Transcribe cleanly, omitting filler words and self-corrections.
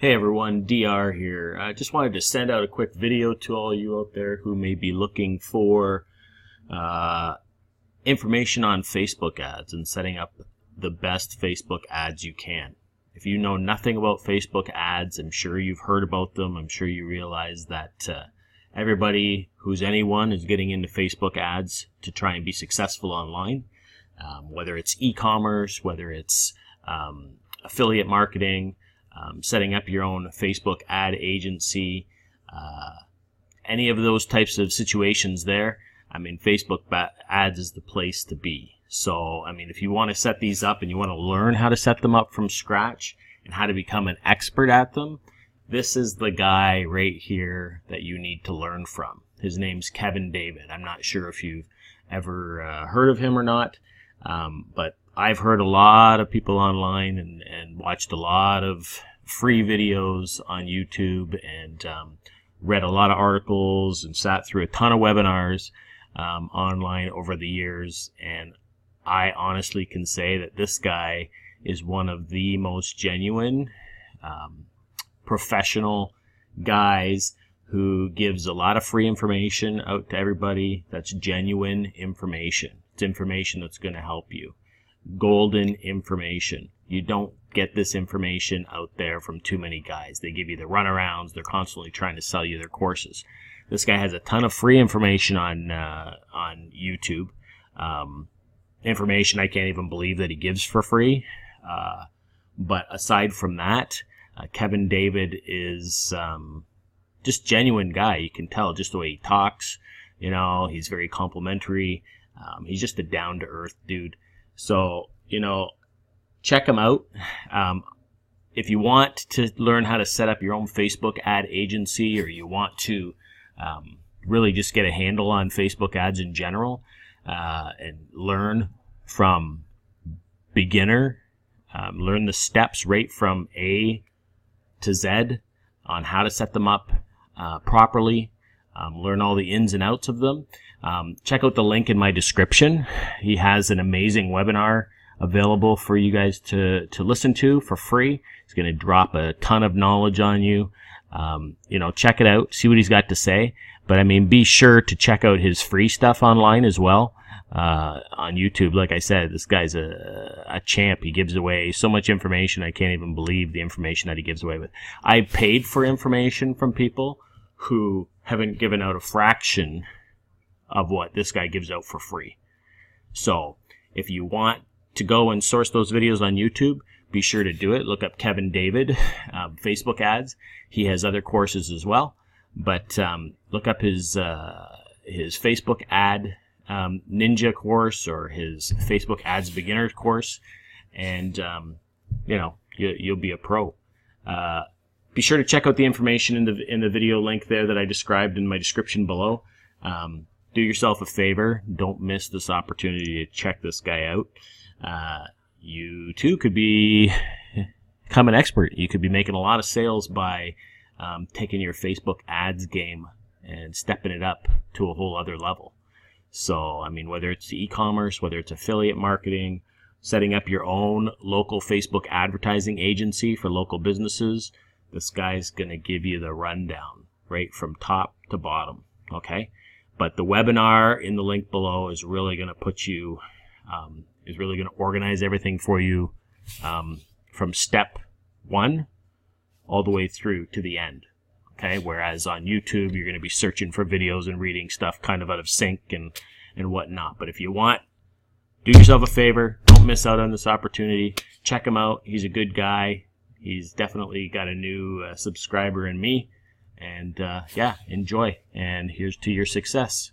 Hey everyone, DR here. I just wanted to send out a quick video to all you out there who may be looking for uh, information on Facebook ads and setting up the best Facebook ads you can. If you know nothing about Facebook ads, I'm sure you've heard about them. I'm sure you realize that everybody who's anyone is getting into Facebook ads to try and be successful online, whether it's e-commerce, whether it's affiliate marketing, setting up your own Facebook ad agency, any of those types of situations there. I mean, Facebook ads is the place to be. So, I mean, if you want to set these up and you want to learn how to set them up from scratch and how to become an expert at them, this is the guy right here that you need to learn from. His name's Kevin David. I'm not sure if you've ever heard of him or not, but I've heard a lot of people online and watched a lot of free videos on YouTube and read a lot of articles and sat through a ton of webinars online over the years. And I honestly can say that this guy is one of the most genuine, professional guys who gives a lot of free information out to everybody. That's genuine information. It's information that's going to help you. Golden information. You don't get this information out there from too many guys. They give you the runarounds. They're constantly trying to sell you their courses. This guy has a ton of free information on YouTube. Information I can't even believe that he gives for free. But aside from that, Kevin David is just genuine guy. You can tell just the way he talks. You know, he's very complimentary. He's just a down-to-earth dude. So, you know, check him out. If you want to learn how to set up your own Facebook ad agency, or you want to really just get a handle on Facebook ads in general, and learn from beginner, learn the steps right from A to Z on how to set them up properly, learn all the ins and outs of them. Check out the link in my description. He has an amazing webinar available for you guys to listen to for free. He's going to drop a ton of knowledge on you. You know, check it out, see what he's got to say. But I mean, be sure to check out his free stuff online as well, on YouTube. Like I said, this guy's a champ. He gives away so much information. I can't even believe the information that he gives away with. I paid for information from people who haven't given out a fraction of what this guy gives out for free. So if you want to go and source those videos on YouTube, be sure to do it. Look up Kevin David, Facebook ads. He has other courses as well, but look up his Facebook ad ninja course or his Facebook ads beginner course, and you know, you'll be a pro. Be sure to check out the information in the video link there that I described in my description below. Do yourself a favor. Don't miss this opportunity to check this guy out. You too could become an expert. You could be making a lot of sales by taking your Facebook ads game and stepping it up to a whole other level. So, I mean, whether it's e-commerce, whether it's affiliate marketing, setting up your own local Facebook advertising agency for local businesses, this guy's going to give you the rundown right from top to bottom. Okay? But the webinar in the link below is really going to put you, is really going to organize everything for you from step 1 all the way through to the end. Okay? Whereas on YouTube, you're going to be searching for videos and reading stuff kind of out of sync and whatnot. But if you want, do yourself a favor. Don't miss out on this opportunity. Check him out. He's a good guy. He's definitely got a new subscriber in me. And yeah, enjoy. And here's to your success.